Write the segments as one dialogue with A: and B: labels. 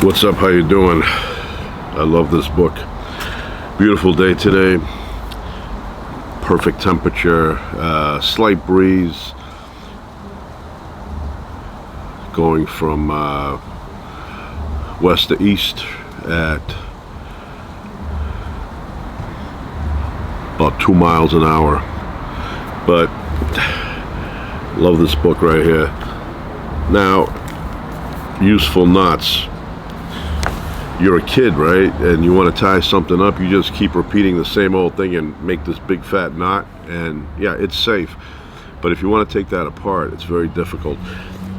A: What's up? How you doing? I love this book. Beautiful day today. Perfect temperature. Slight breeze. Going from west to east at about 2 miles an hour. But love this book right here. Now, useful knots. You're a kid, right? And you want to tie something up, you just keep repeating the same old thing and make this big fat knot, and yeah, it's safe. But if you want to take that apart, it's very difficult.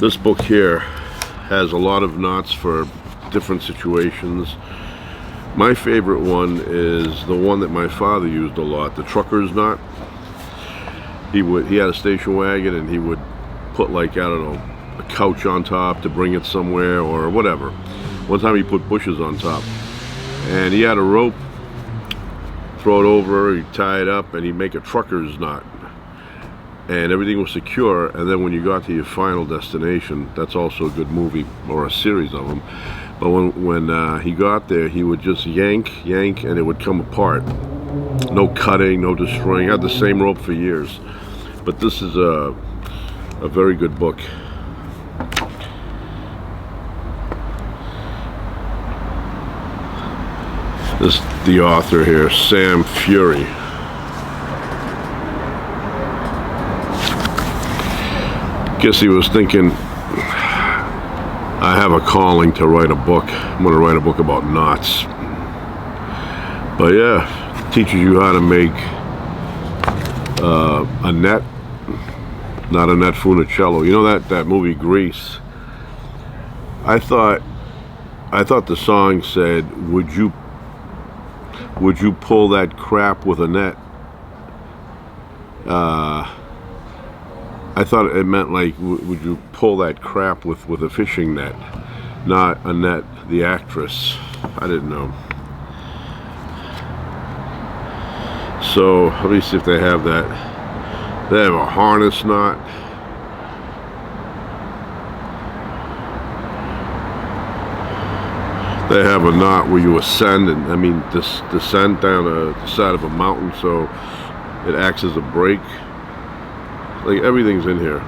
A: This book here has a lot of knots for different situations. My favorite one is the one that my father used a lot, the trucker's knot. He had a station wagon, and he would put, like, I don't know, a couch on top to bring it somewhere or whatever. One time he put bushes on top, and he had a rope, throw it over, he'd tie it up, and he'd make a trucker's knot, and everything was secure. And then when you got to your final destination, that's also a good movie, or a series of them, but when he got there, he would just yank, and it would come apart. No cutting, no destroying. I had the same rope for years. But this is a very good book. This the author here, Sam Fury. Guess he was thinking, I have a calling to write a book. I'm going to write a book about knots. But yeah, teaches you how to make a net, not a net funicello. You know that movie Grease? I thought the song said, would you pull that crap with a net? I thought it meant like, would you pull that crap with a fishing net, not Annette, the actress. I didn't know. So let me see if they have that. They have a harness knot. They have a knot where you ascend, and descend down the side of a mountain, so it acts as a brake. Like, everything's in here.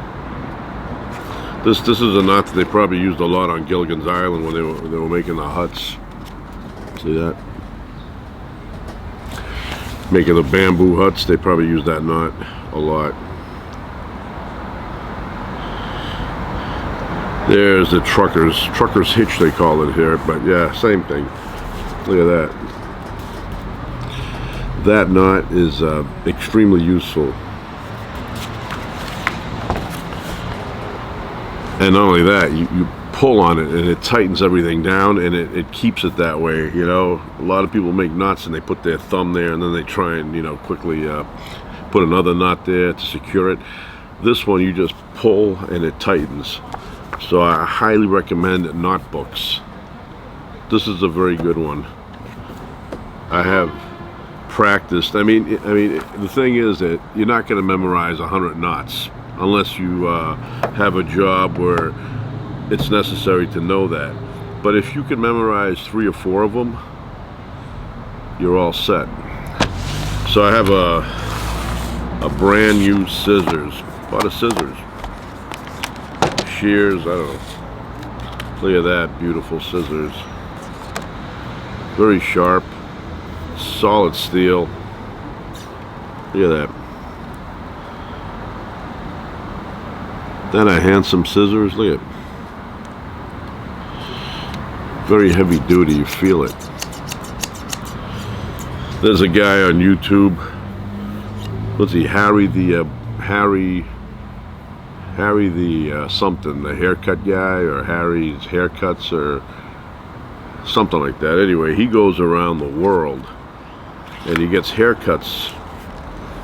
A: This is a knot that they probably used a lot on Gilligan's Island when they were making the huts. See that? Making the bamboo huts, they probably used that knot a lot. There's the trucker's hitch, they call it here, but yeah, same thing. Look at that. That knot is extremely useful. And not only that, you pull on it and it tightens everything down, and it keeps it that way. You know, a lot of people make knots and they put their thumb there and then they try and, quickly put another knot there to secure it. This one, you just pull and it tightens. So I highly recommend knot books. This is a very good one. I have practiced. I mean, the thing is that you're not going to memorize 100 knots unless you have a job where it's necessary to know that. But if you can memorize 3 or 4 of them, you're all set. So I have a brand new scissors. A lot of scissors. Shears, I don't know. Look at that, beautiful scissors. Very sharp, solid steel. Look at that. Then a handsome scissors. Look at it. Very heavy duty, you feel it. There's a guy on YouTube. What's he? Harry the something, the haircut guy, or Harry's Haircuts, or something like that. Anyway, he goes around the world and he gets haircuts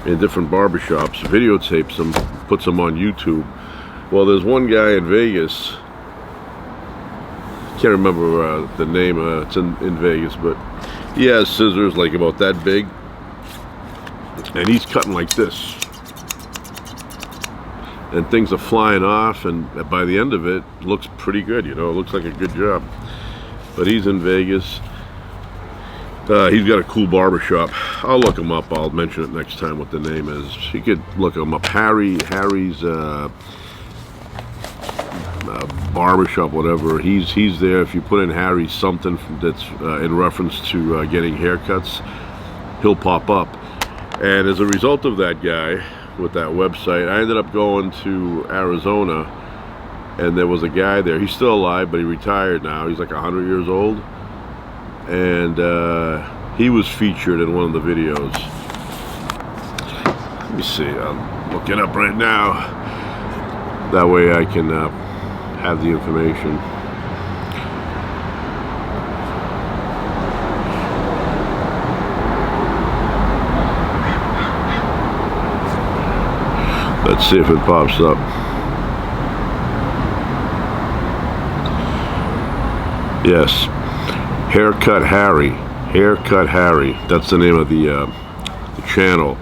A: in different barbershops, videotapes them, puts them on YouTube. Well, there's one guy in Vegas, can't remember the name, it's in Vegas, but he has scissors like about that big, and he's cutting like this. And things are flying off, and by the end of it, looks pretty good, it looks like a good job. but he's in Vegas. He's got a cool barbershop. I'll look him up. I'll mention it next time what the name is. You could look him up. Harry's barbershop, whatever. He's there. If you put in Harry something that's in reference to getting haircuts, he'll pop up. And as a result of that guy with that website, I ended up going to Arizona, and there was a guy there. He's still alive, but he retired now. He's like 100 years old. And he was featured in one of the videos. Let me see, I'm looking up right now. That way I can have the information. Let's see if it pops up. Yes. Haircut Harry, that's the name of the channel,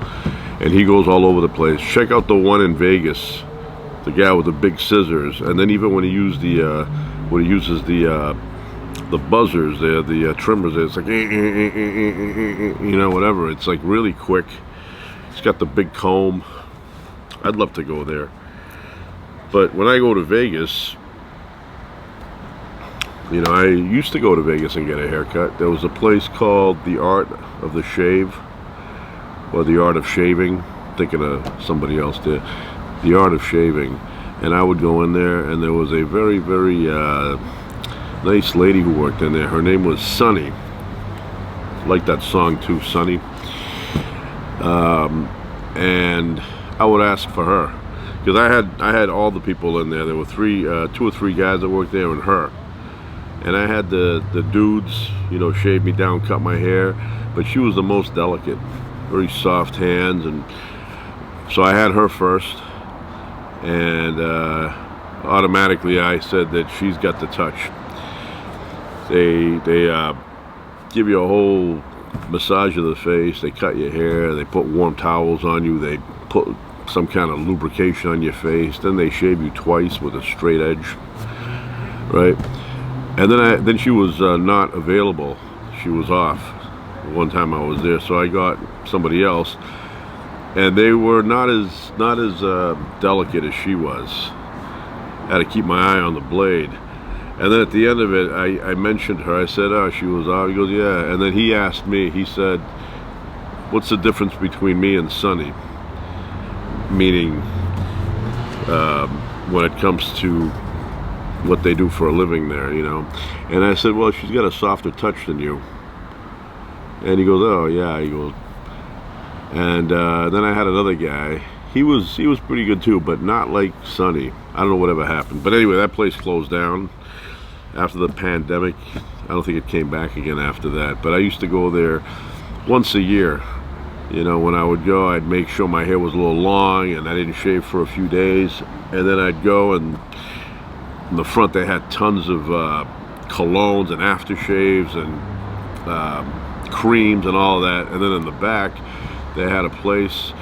A: and he goes all over the place. Check out the one in Vegas, the guy with the big scissors, and then even when he uses the buzzers there, the trimmers there, it's like you know, whatever. It's like really quick. He's got the big comb. I'd love to go there, but when I go to Vegas, you know, I used to go to Vegas and get a haircut. There was a place called The Art of the Shave, or The Art of Shaving. I'm thinking of somebody else there. The Art of Shaving. And I would go in there, and there was a very, very nice lady who worked in there. Her name was Sunny. I like that song too, Sunny. And I would ask for her, because I had all the people in there. There were two or three guys that worked there, and her. And I had the dudes, you know, shave me down, cut my hair, but she was the most delicate, very soft hands, and so I had her first, and automatically I said that she's got the touch. They give you a whole massage of the face, they cut your hair, they put warm towels on you, they put some kind of lubrication on your face, then they shave you twice with a straight edge, right? And then she was not available. She was off. One time I was there, so I got somebody else, and they were not as delicate as she was. I had to keep my eye on the blade. And then at the end of it, I mentioned her. I said, "Oh, she was off." He goes, "Yeah." And then he asked me. He said, "What's the difference between me and Sonny?" Meaning, when it comes to what they do for a living there, you know. And I said, "Well, she's got a softer touch than you." And he goes, "Oh yeah." He goes, and then I had another guy. He was pretty good too, but not like Sonny. I don't know whatever happened, but anyway, that place closed down after the pandemic. I don't think it came back again after that. But I used to go there once a year. You know, when I would go, I'd make sure my hair was a little long and I didn't shave for a few days, and then I'd go, and in the front they had tons of colognes and aftershaves and creams and all of that. And then in the back they had a place,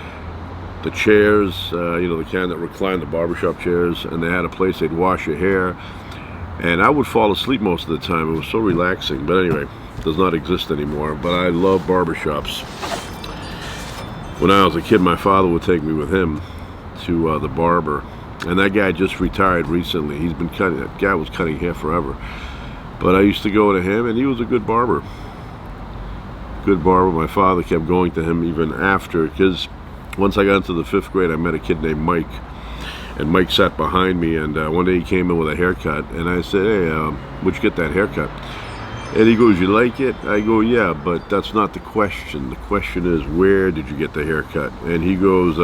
A: the chairs, you know, the kind that recline, the barbershop chairs, and they had a place they'd wash your hair, and I would fall asleep most of the time. It was so relaxing. But anyway, it does not exist anymore. But I love barbershops. When I was a kid, my father would take me with him to the barber. And that guy just retired recently. He's been cutting, that guy was cutting hair forever. But I used to go to him, and he was a good barber. Good barber. My father kept going to him even after, because once I got into the 5th grade, I met a kid named Mike. And Mike sat behind me, and one day he came in with a haircut. And I said, "Hey, where'd you get that haircut?" And he goes, "You like it?" I go, "Yeah, but that's not the question. The question is, where did you get the haircut?" And he goes,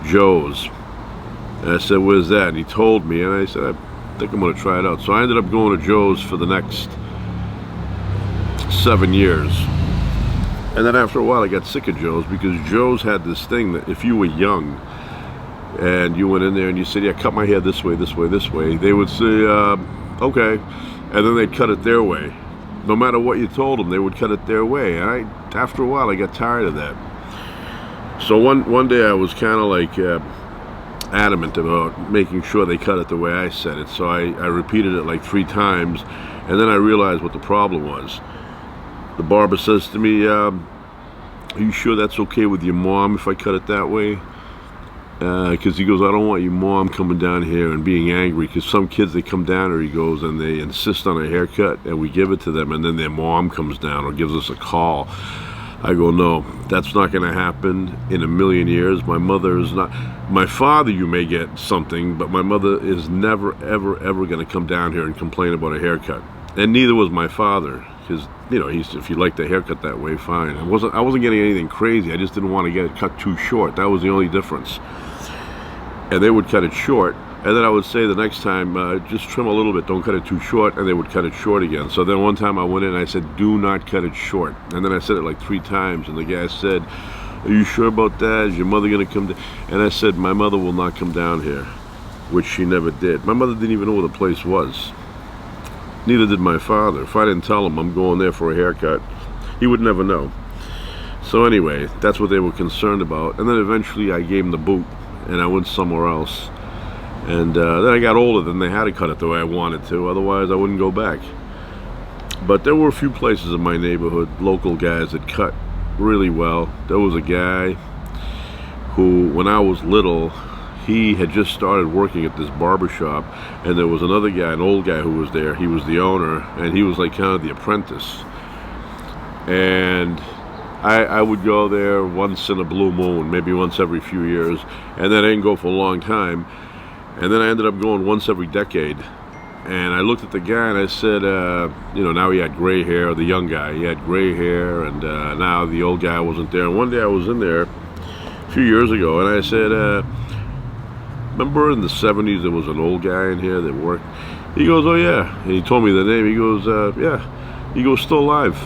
A: "Joe's." And I said, "Where's that?" And he told me, and I said, "I think I'm going to try it out." So I ended up going to Joe's for the next 7 years. And then after a while, I got sick of Joe's, because Joe's had this thing that if you were young and you went in there and you said, "Yeah, cut my hair this way, this way, this way," they would say, "Okay." And then they'd cut it their way. No matter what you told them, they would cut it their way. And after a while, I got tired of that. So one day I was kind of like, adamant about making sure they cut it the way I said it. So I repeated it like 3 times, and then I realized what the problem was. The barber says to me, are you sure that's okay with your mom if I cut it that way? Because he goes, I don't want your mom coming down here and being angry, because some kids, they come down here, he goes, and they insist on a haircut, and we give it to them, and then their mom comes down or gives us a call. I go, no, that's not going to happen in a million years. My mother is not. My father, you may get something, but my mother is never, ever, ever going to come down here and complain about a haircut. And neither was my father, because, you know, if you like the haircut that way, fine. I wasn't getting anything crazy. I just didn't want to get it cut too short. That was the only difference. And they would cut it short, and then I would say the next time, just trim a little bit, don't cut it too short, and they would cut it short again. So then one time I went in and I said, do not cut it short. And then I said it like 3 times, and the guy said, are you sure about that? Is your mother going to come down? And I said, my mother will not come down here, which she never did. My mother didn't even know where the place was. Neither did my father. If I didn't tell him I'm going there for a haircut, he would never know. So anyway, that's what they were concerned about. And then eventually I gave him the boot, and I went somewhere else. And then I got older, then they had to cut it the way I wanted to, otherwise I wouldn't go back. But there were a few places in my neighborhood, local guys that cut really well. There was a guy who, when I was little, he had just started working at this barber shop, and there was another guy, an old guy, who was there. He was the owner, and he was like kind of the apprentice. And I would go there once in a blue moon, maybe once every few years, and then I didn't go for a long time. And then I ended up going once every decade. And I looked at the guy and I said, you know, now he had gray hair, the young guy, he had gray hair, and now the old guy wasn't there. And one day I was in there a few years ago, and I said, remember in the 70s there was an old guy in here that worked? He goes, oh yeah. And he told me the name. He goes, yeah. He goes, still alive.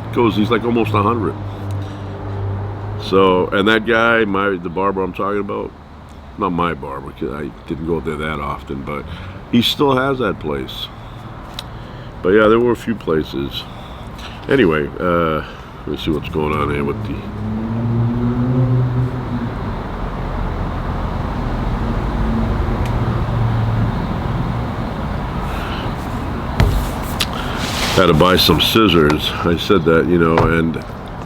A: He goes, he's like almost 100. So, and that guy, the barber I'm talking about, not my barber, because I didn't go there that often, but he still has that place. But yeah, there were a few places. Anyway, let me see what's going on here with the... Had to buy some scissors. I said that, you know, and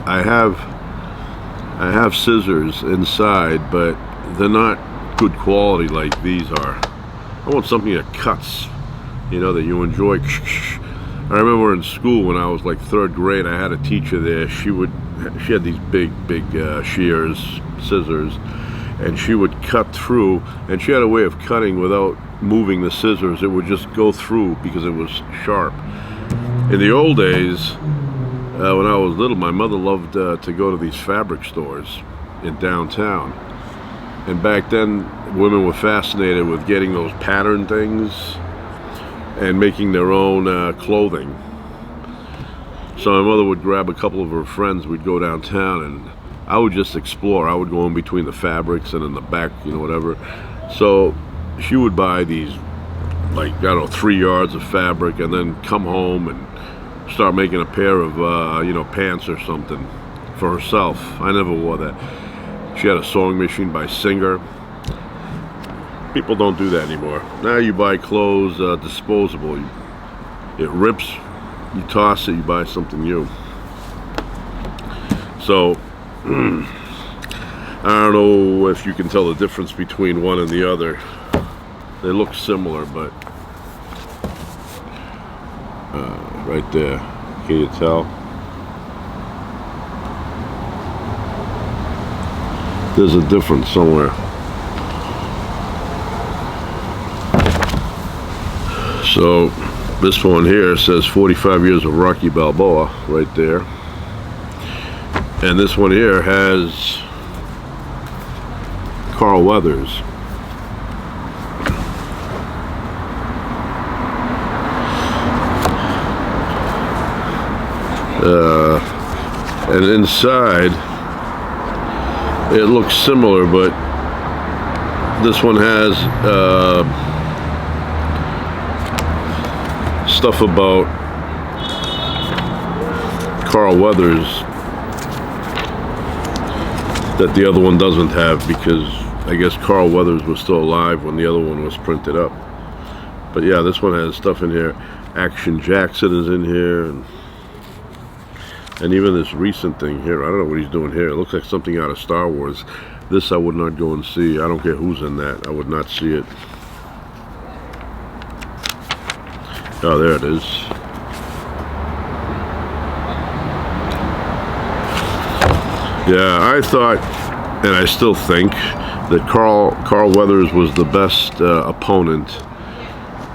A: I have scissors inside, but they're not good quality like these are. I want something that cuts, you know, that you enjoy. I remember in school when I was like 3rd grade, I had a teacher there. She had these big shears, scissors, and she would cut through, and she had a way of cutting without moving the scissors. It would just go through because it was sharp. In the old days, when I was little, my mother loved to go to these fabric stores in downtown. And back then, women were fascinated with getting those pattern things and making their own clothing. So my mother would grab a couple of her friends, we'd go downtown, and I would just explore. I would go in between the fabrics and in the back, you know, whatever. So she would buy these, like, I don't know, 3 yards of fabric, and then come home and start making a pair of, you know, pants or something for herself. I never wore that. She had a sewing machine by Singer. People don't do that anymore. Now you buy clothes disposable. It rips, you toss it, you buy something new. So, I don't know if you can tell the difference between one and the other. They look similar, but right there, can you tell? There's a difference somewhere. So this one here says 45 years of Rocky Balboa right there. And this one here has Carl Weathers. And inside it looks similar, but this one has stuff about Carl Weathers that the other one doesn't have, because I guess Carl Weathers was still alive when the other one was printed up. But yeah, this one has stuff in here. Action Jackson is in here, and even this recent thing here. I don't know what he's doing here. It looks like something out of Star Wars. This I would not go and see. I don't care who's in that. I would not see it. Oh, there it is. Yeah, I thought, and I still think, that Carl Weathers was the best opponent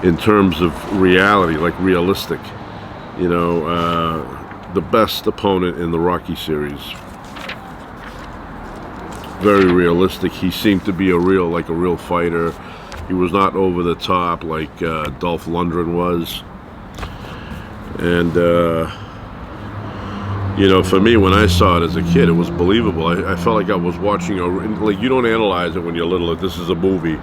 A: in terms of reality, like realistic. You know, the best opponent in the Rocky series. Very realistic. He seemed to be a real fighter. He was not over the top like Dolph Lundgren was. And you know, for me, when I saw it as a kid, it was believable. I felt like I was watching like, you don't analyze it when you're little. Like, this is a movie.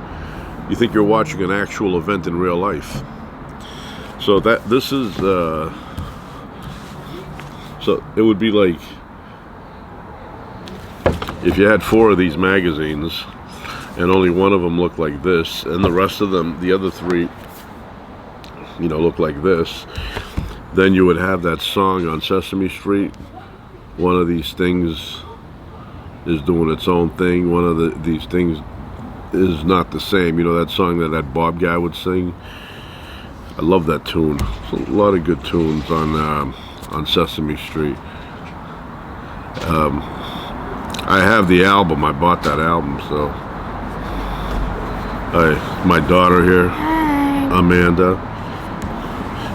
A: You think you're watching an actual event in real life. So this is so it would be like if you had 4 of these magazines and only one of them looked like this, and the rest of them, the other 3, you know, look like this. Then you would have that song on Sesame Street. One of these things is doing its own thing. One of these things is not the same. You know that song that Bob guy would sing? I love that tune. There's a lot of good tunes on Sesame Street. I have the album. I bought that album, so. Hi, my daughter here, Amanda.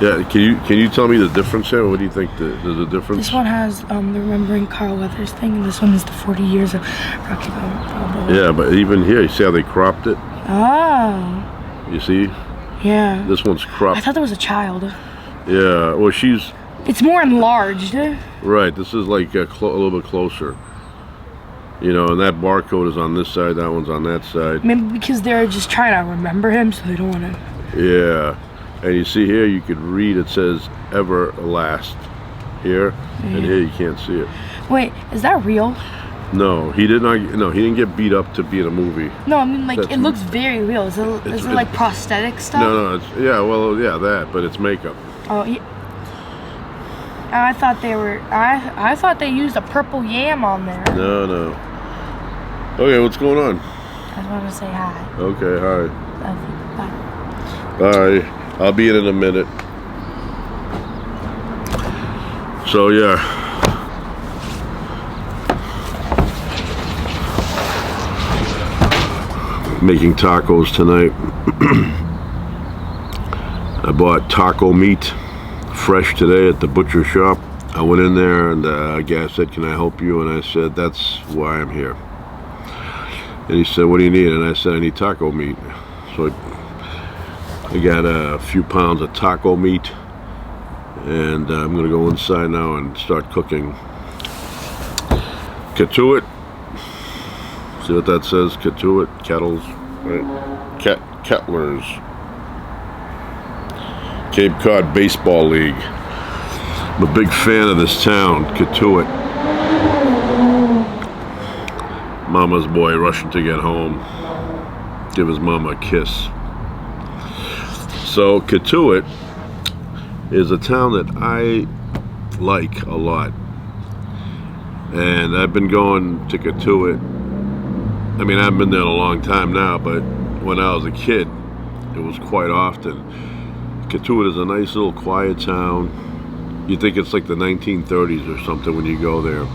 A: Yeah, can you tell me the difference here? What do you think there's a difference?
B: This one has the Remembering Carl Weathers thing, and this one is the 40 years of Rocky Balboa.
A: Yeah, but even here, you see how they cropped it?
B: Oh.
A: You see?
B: Yeah.
A: This one's cropped.
B: I thought there was a child.
A: Yeah, well, she's...
B: It's more enlarged.
A: Right, this is like a little bit closer. You know, and that barcode is on this side, that one's on that side.
B: Maybe because they're just trying to remember him, so they don't want to...
A: Yeah. And you see here, you could read, it says Everlast here, and here you can't see it.
B: Wait, is that real?
A: No, he did not. No, he didn't get beat up to be in a movie.
B: No, I mean, like, it looks very real. Is it like prosthetic stuff?
A: No, it's, yeah, well, yeah, that, but it's makeup.
B: Oh, yeah. I thought they were. I thought they used a purple yam on there.
A: No. Okay, what's going on?
B: I just want to say hi.
A: Okay, hi.
B: Love you. Bye.
A: Bye. I'll be in a minute. So yeah, making tacos tonight. I bought taco meat fresh today at the butcher shop. I went in there and a guy said, "Can I help you?" And I said, "That's why I'm here." And he said, "What do you need?" And I said, "I need taco meat." So I got a few pounds of taco meat, and I'm going to go inside now and start cooking. Cotuit. See what that says? Cotuit Kettles. Right? Kettleers. Cape Cod Baseball League. I'm a big fan of this town, Cotuit. Mama's boy rushing to get home. Give his mama a kiss. So Cotuit is a town that I like a lot, and I've been going to Cotuit. I mean, I've been there a long time now, but when I was a kid, it was quite often. Cotuit is a nice little quiet town. You think it's like the 1930s or something when you go there.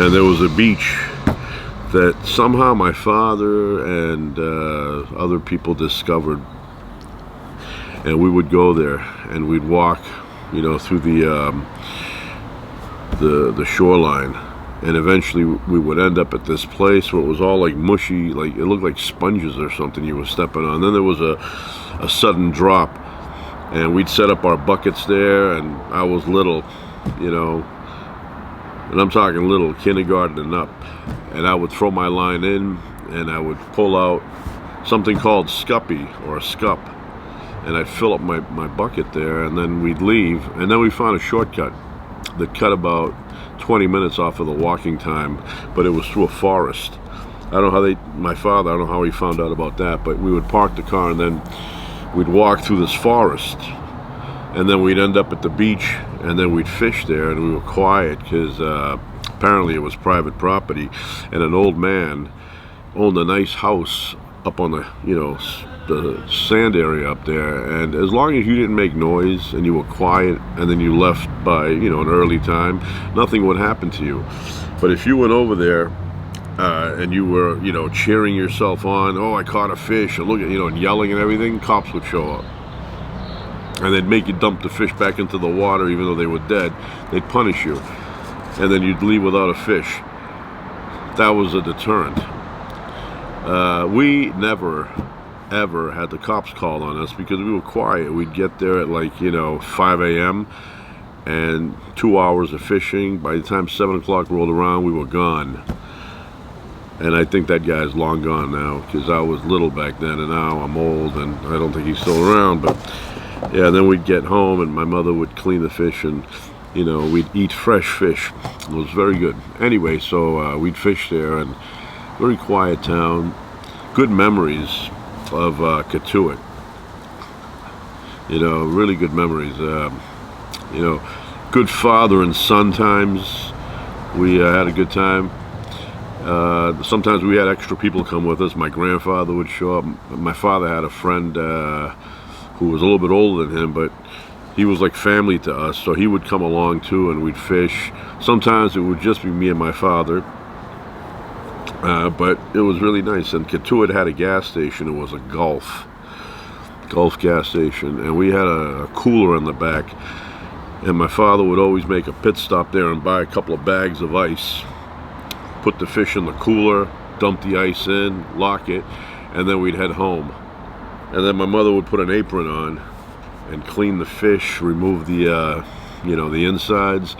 A: And there was a beach that somehow my father and other people discovered, and we would go there and we'd walk, you know, through the shoreline, and eventually we would end up at this place where it was all like mushy, like it looked like sponges or something you were stepping on. Then there was a sudden drop, and we'd set up our buckets there, and I was little, you know, and I'm talking little, kindergarten and up, and I would throw my line in, and I would pull out something called scuppy or a scup, and I'd fill up my bucket there, and then we'd leave, and then we found a shortcut that cut about 20 minutes off of the walking time, but it was through a forest. I don't know how my father, I don't know how he found out about that, but we would park the car and then we'd walk through this forest, and then we'd end up at the beach, and then we'd fish there, and we were quiet because apparently it was private property, and an old man owned a nice house up on the, the sand area up there, and as long as you didn't make noise and you were quiet and then you left by, an early time, nothing would happen to you. But if you went over there and you were, cheering yourself on, oh, I caught a fish, and look at, and yelling and everything, cops would show up. And they'd make you dump the fish back into the water even though they were dead. They'd punish you. And then you'd leave without a fish. That was a deterrent. We never, ever had the cops call on us because we were quiet. We'd get there at 5 a.m. and 2 hours of fishing. By the time 7 o'clock rolled around, we were gone. And I think that guy's long gone now because I was little back then, and now I'm old, and I don't think he's still around. But yeah, then we'd get home and my mother would clean the fish, and we'd eat fresh fish. It was very good. Anyway, so we'd fish there, and very quiet town. Good memories of Cotuit. Really good memories. Good father and son times. We had a good time. Sometimes we had extra people come with us. My grandfather would show up. My father had a friend who was a little bit older than him, but he was like family to us, so he would come along too, and we'd fish. Sometimes it would just be me and my father, but it was really nice. And Cotuit had a gas station. It was a Gulf gas station, and we had a cooler in the back, and my father would always make a pit stop there and buy a couple of bags of ice, put the fish in the cooler, dump the ice in, lock it, and then we'd head home. And then my mother would put an apron on and clean the fish, remove the the insides,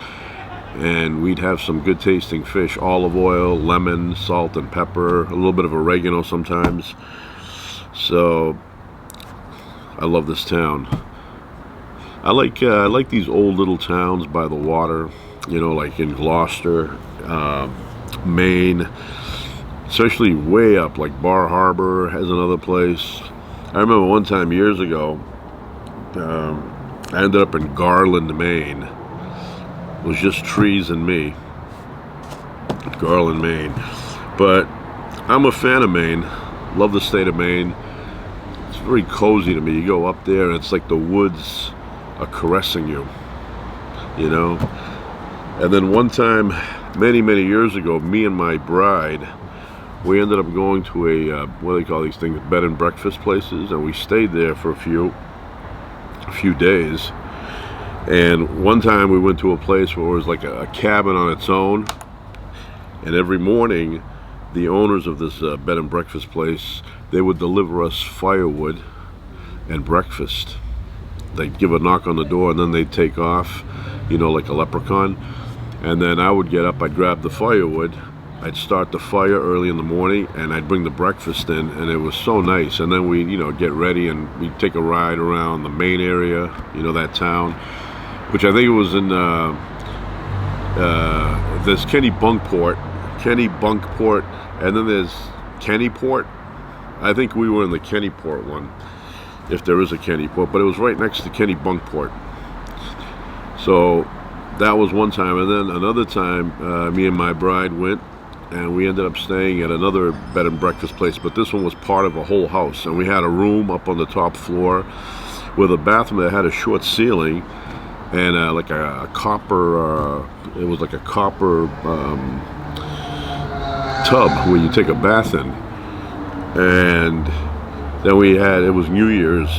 A: and we'd have some good tasting fish, olive oil, lemon, salt and pepper, a little bit of oregano sometimes. So I love this town. I like these old little towns by the water, like in Gloucester, Maine, especially way up, like Bar Harbor has another place. I remember one time years ago, I ended up in Garland, Maine. It was just trees and me. Garland, Maine. But I'm a fan of Maine. Love the state of Maine. It's very cozy to me. You go up there and it's like the woods are caressing you, And then one time, many years ago, me and my bride, we ended up going to a what do they call these things, bed and breakfast places, and we stayed there for a few days. And one time we went to a place where it was like a cabin on its own, and every morning the owners of this bed and breakfast place, they would deliver us firewood and breakfast. They'd give a knock on the door and then they'd take off, like a leprechaun. And then I would get up, I'd grab the firewood, I'd start the fire early in the morning, and I'd bring the breakfast in, and it was so nice. And then we'd, get ready, and we'd take a ride around the Maine area, that town, which I think it was in there's Kennebunkport, and then there's Kennyport. I think we were in the Kennyport one, if there is a Kennyport, but it was right next to Kennebunkport. So that was one time. And then another time, me and my bride went, and we ended up staying at another bed and breakfast place, but this one was part of a whole house, and we had a room up on the top floor with a bathroom that had a short ceiling, and like a copper it was like a copper tub where you take a bath in. And then it was New Year's.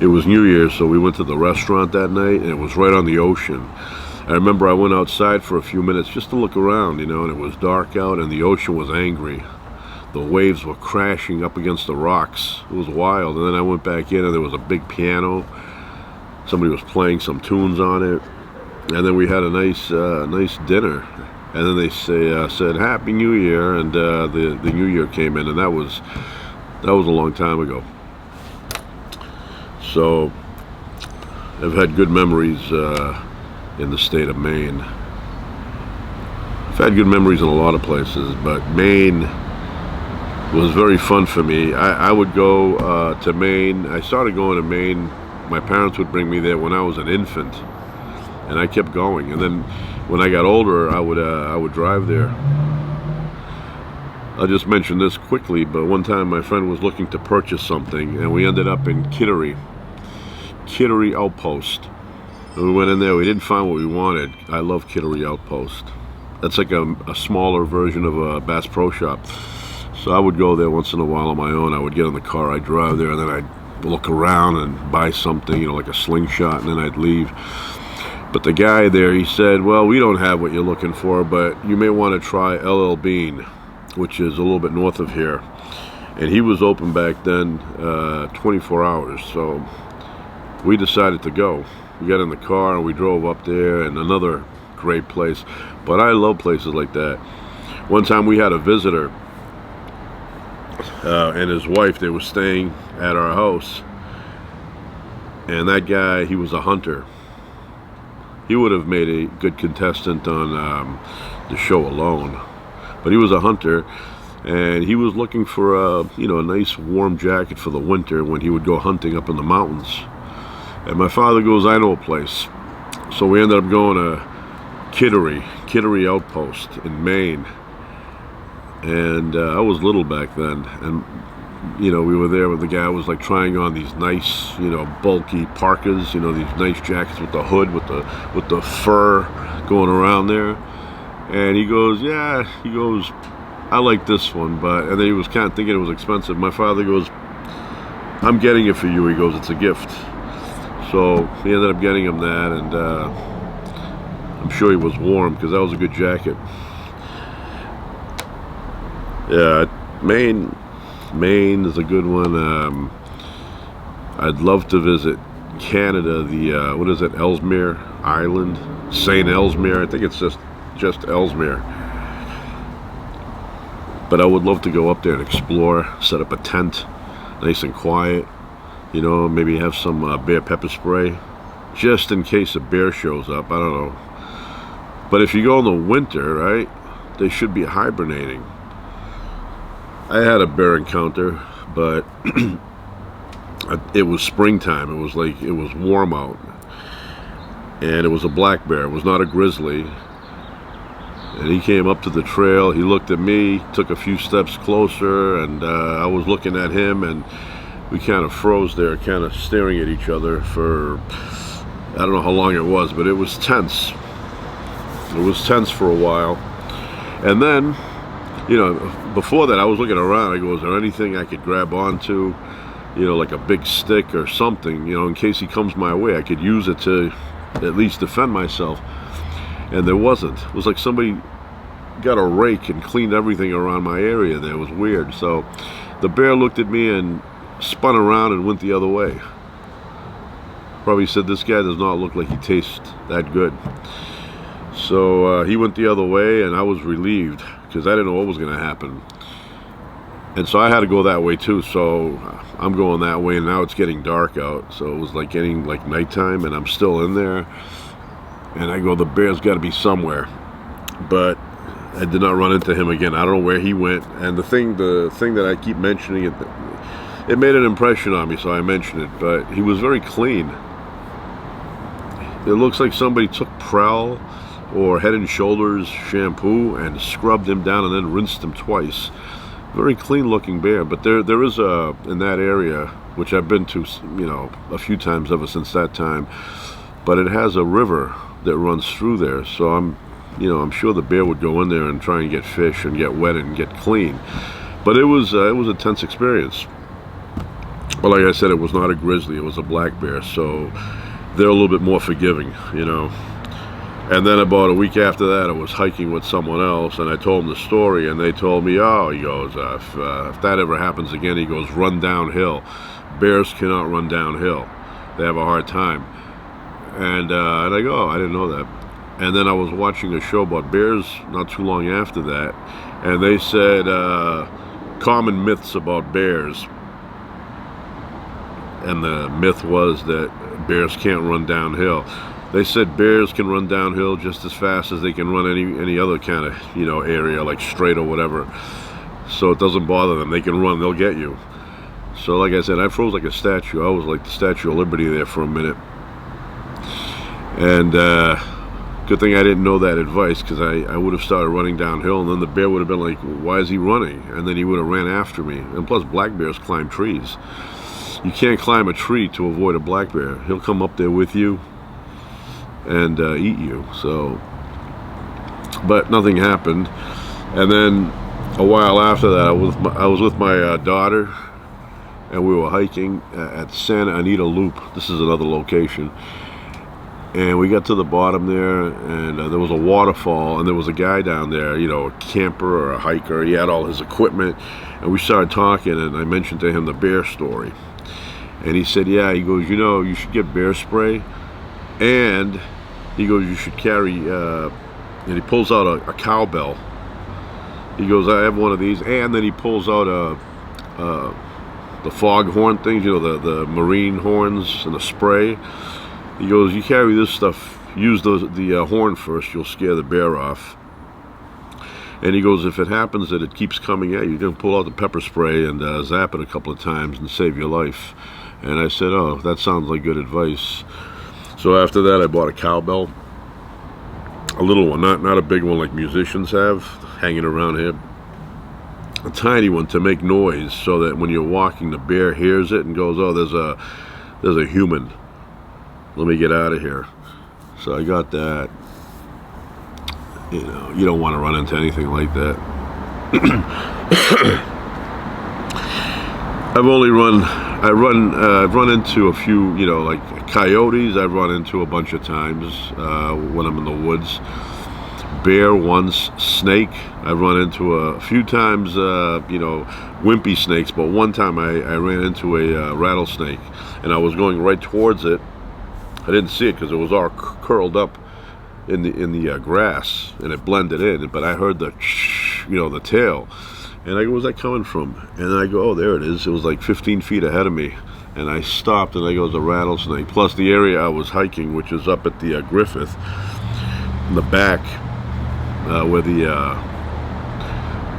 A: It was New Year's, so we went to the restaurant that night, and it was right on the ocean. I remember I went outside for a few minutes just to look around, and it was dark out, and the ocean was angry. The waves were crashing up against the rocks. It was wild. And then I went back in, and there was a big piano. Somebody was playing some tunes on it. And then we had a nice dinner. And then they said Happy New Year, and the New Year came in, and that was a long time ago. So I've had good memories in the state of Maine. I've had good memories in a lot of places, but Maine was very fun for me. I would go to Maine. I started going to Maine. My parents would bring me there when I was an infant, and I kept going. And then when I got older, I would drive there. I'll just mention this quickly, but one time my friend was looking to purchase something, and we ended up in Kittery Outpost. And we went in there. We didn't find what we wanted. I love Kittery Outpost. That's like a smaller version of a Bass Pro Shop. So I would go there once in a while on my own. I would get in the car, I'd drive there, and then I'd look around and buy something, you know, like a slingshot, and then I'd leave. But the guy there, he said, well, we don't have what you're looking for, but you may want to try LL Bean, which is a little bit north of here. And he was open back then 24 hours, so we decided to go. We got in the car and we drove up there, and another great place. But I love places like that. One time we had a visitor and his wife. They were staying at our house, and that guy, he was a hunter. He would have made a good contestant on the show alone, but he was a hunter, and he was looking for a nice warm jacket for the winter when he would go hunting up in the mountains. And my father goes, I know a place. So we ended up going to Kittery Outpost in Maine. And I was little back then, and we were there with the guy was like trying on these nice, bulky parkas, these nice jackets with the hood, with the fur going around there. And he goes, I like this one, and then he was kind of thinking it was expensive. My father goes, I'm getting it for you. He goes, it's a gift. So he ended up getting him that, and I'm sure he was warm because that was a good jacket. Yeah, Maine is a good one. I'd love to visit Canada, the what is it, Ellesmere Island, St. Ellesmere. I think it's just Ellesmere. But I would love to go up there and explore, set up a tent, nice and quiet. Maybe have some bear pepper spray, just in case a bear shows up. I don't know. But if you go in the winter, right, they should be hibernating. I had a bear encounter, but it was springtime. It was warm out, and it was a black bear. It was not a grizzly. And he came up to the trail. He looked at me, took a few steps closer, and I was looking at him, and we kind of froze there, kind of staring at each other for, I don't know how long it was, but it was tense. It was tense for a while. And then, before that, I was looking around. I go, is there anything I could grab onto, like a big stick or something, in case he comes my way? I could use it to at least defend myself. And there wasn't. It was like somebody got a rake and cleaned everything around my area there. It was weird. So the bear looked at me and spun around and went the other way. Probably said, this guy does not look like he tastes that good. So he went the other way, and I was relieved because I didn't know what was going to happen. And so I had to go that way too. So I'm going that way, and now it's getting dark out. So it was like getting like nighttime, and I'm still in there. And I go, the bear's got to be somewhere. But I did not run into him again. I don't know where he went. And the thing that I keep mentioning, it made an impression on me, so I mentioned it. But he was very clean. It looks like somebody took Prel or Head and Shoulders shampoo and scrubbed him down and then rinsed him twice. Very clean looking bear. But there is in that area, which I've been to a few times ever since that time, but it has a river that runs through there. So I'm sure the bear would go in there and try and get fish and get wet and get clean. But it was a tense experience. But like I said, it was not a grizzly, it was a black bear, so they're a little bit more forgiving, And then about a week after that, I was hiking with someone else, and I told them the story, and they told me, he goes, if that ever happens again, he goes, run downhill. Bears cannot run downhill. They have a hard time. And I go, I didn't know that. And then I was watching a show about bears not too long after that, and they said common myths about bears. And the myth was that bears can't run downhill. They said bears can run downhill just as fast as they can run any other kind of, you know, area, like straight or whatever. So it doesn't bother them. They can run, they'll get you. So like I said, I froze like a statue. I was like the Statue of Liberty there for a minute. And good thing I didn't know that advice, because I would have started running downhill, and then the bear would have been like, why is he running? And then he would have ran after me. And plus, black bears climb trees. You can't climb a tree to avoid a black bear. He'll come up there with you and eat you. So, but nothing happened. And then a while after that, I was with my daughter, and we were hiking at Santa Anita Loop. This is another location. And we got to the bottom there, and there was a waterfall, and there was a guy down there, you know, a camper or a hiker. He had all his equipment, and we started talking, and I mentioned to him the bear story. And he said, yeah, he goes, you know, you should get bear spray, and he goes, you should carry, and he pulls out a cowbell. He goes, I have one of these, and then he pulls out the foghorn things, you know, the marine horns and the spray. He goes, you carry this stuff, use the horn first, you'll scare the bear off. And he goes, if it happens that it keeps coming at you, you can pull out the pepper spray and zap it a couple of times and save your life. And I said, oh, that sounds like good advice. So after that, I bought a cowbell. A little one, not a big one like musicians have, hanging around here. A tiny one to make noise, so that when you're walking, the bear hears it and goes, oh, there's a human. Let me get out of here. So I got that. You know, you don't want to run into anything like that. I've run into a few, you know, like coyotes. I've run into a bunch of times when I'm in the woods. Bear once, snake. I've run into a few times, you know, wimpy snakes. But one time I ran into a rattlesnake, and I was going right towards it. I didn't see it because it was all curled up in the grass, and it blended in. But I heard the, you know, the tail, and I go, where's that coming from? And I go, oh, there it is. It was like 15 feet ahead of me, and I stopped, and I go, it's a rattlesnake. Plus the area I was hiking, which is up at the Griffith, in the back, where the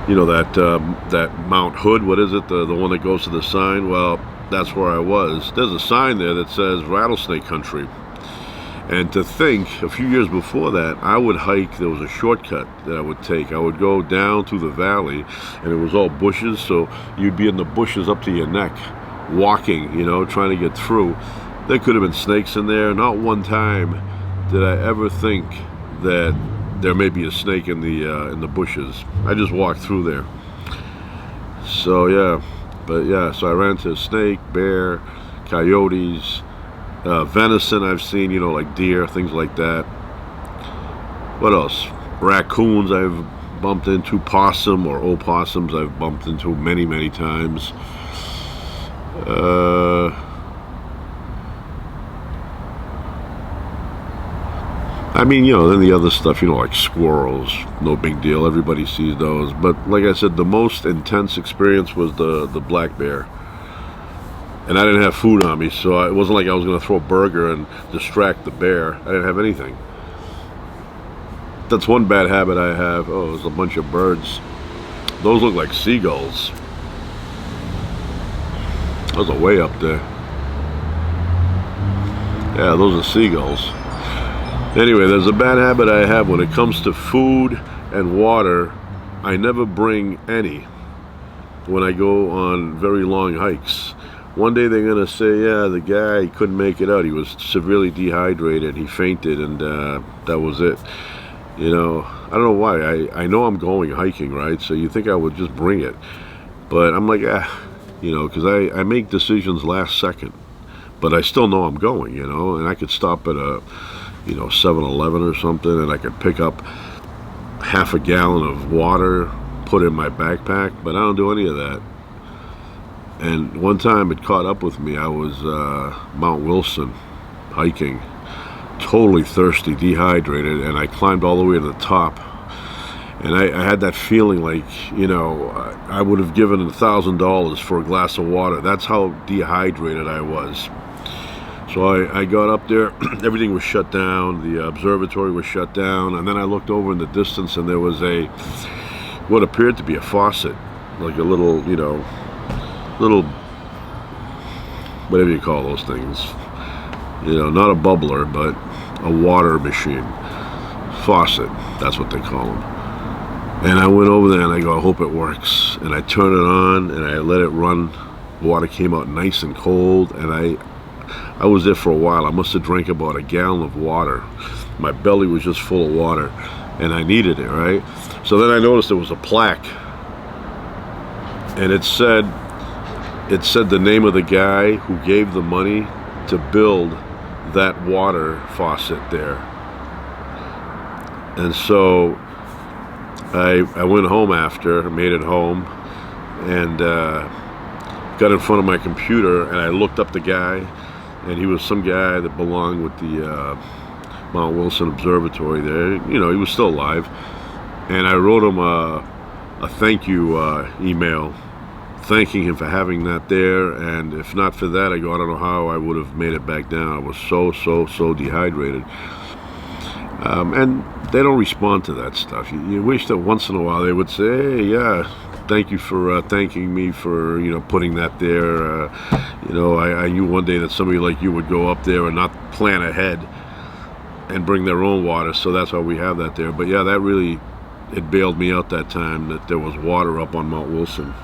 A: you know, that Mount Hood, what is it? The one that goes to the sign. Well, that's where I was. There's a sign there that says rattlesnake country. And to think, a few years before that, I would hike, there was a shortcut that I would take. I would go down through the valley, and it was all bushes, so you'd be in the bushes up to your neck, walking, you know, trying to get through. There could have been snakes in there. Not one time did I ever think that there may be a snake in the bushes. I just walked through there. So yeah. But yeah, so I ran into a snake, bear, coyotes, venison I've seen, you know, like deer, things like that. What else? Raccoons I've bumped into, possum or opossums I've bumped into many, many times. I mean, you know, then the other stuff, you know, like squirrels, no big deal. Everybody sees those. But like I said, the most intense experience was the black bear. And I didn't have food on me, so it wasn't like I was going to throw a burger and distract the bear. I didn't have anything. That's one bad habit I have. Oh, there's a bunch of birds. Those look like seagulls. Those are way up there. Yeah, those are seagulls. Anyway, there's a bad habit I have when it comes to food and water. I never bring any when I go on very long hikes. One day they're going to say, yeah, the guy couldn't make it out. He was severely dehydrated. He fainted, and that was it. You know, I don't know why. I know I'm going hiking, right? So you think I would just bring it. But I'm like, you know, because I make decisions last second. But I still know I'm going, you know, and I could stop at a, you know, 7-Eleven or something, and I could pick up half a gallon of water, put it in my backpack, but I don't do any of that. And one time it caught up with me. I was Mount Wilson hiking, totally thirsty, dehydrated, and I climbed all the way to the top. And I had that feeling like, you know, I would have given $1,000 for a glass of water. That's how dehydrated I was. So I got up there, everything was shut down, the observatory was shut down, and then I looked over in the distance and there was what appeared to be a faucet, like a little, little, whatever you call those things, not a bubbler, but a water machine, faucet, that's what they call them. And I went over there and I go, I hope it works. And I turned it on and I let it run. Water came out nice and cold, and I was there for a while. I must have drank about a gallon of water. My belly was just full of water, and I needed it, right? So then I noticed there was a plaque, and it said the name of the guy who gave the money to build that water faucet there. And so I went home after, made it home, and got in front of my computer, and I looked up the guy, and he was some guy that belonged with the Mount Wilson Observatory there. He was still alive. And I wrote him a thank you email, thanking him for having that there. And if not for that, I don't know how I would have made it back down. I was so dehydrated. And they don't respond to that stuff. You wish that once in a while they would say, hey, yeah, thank you for thanking me for putting that there. I knew one day that somebody like you would go up there and not plan ahead and bring their own water, so that's why we have that there. But yeah, that really, it bailed me out that time that there was water up on Mount Wilson.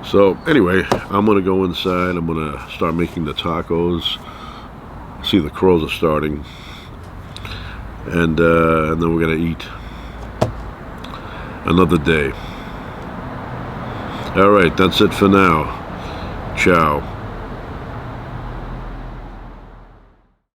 A: So anyway, I'm gonna go inside. I'm gonna start making the tacos. See, the crows are starting, and then we're gonna eat. Another day. All right, that's it for now. Ciao.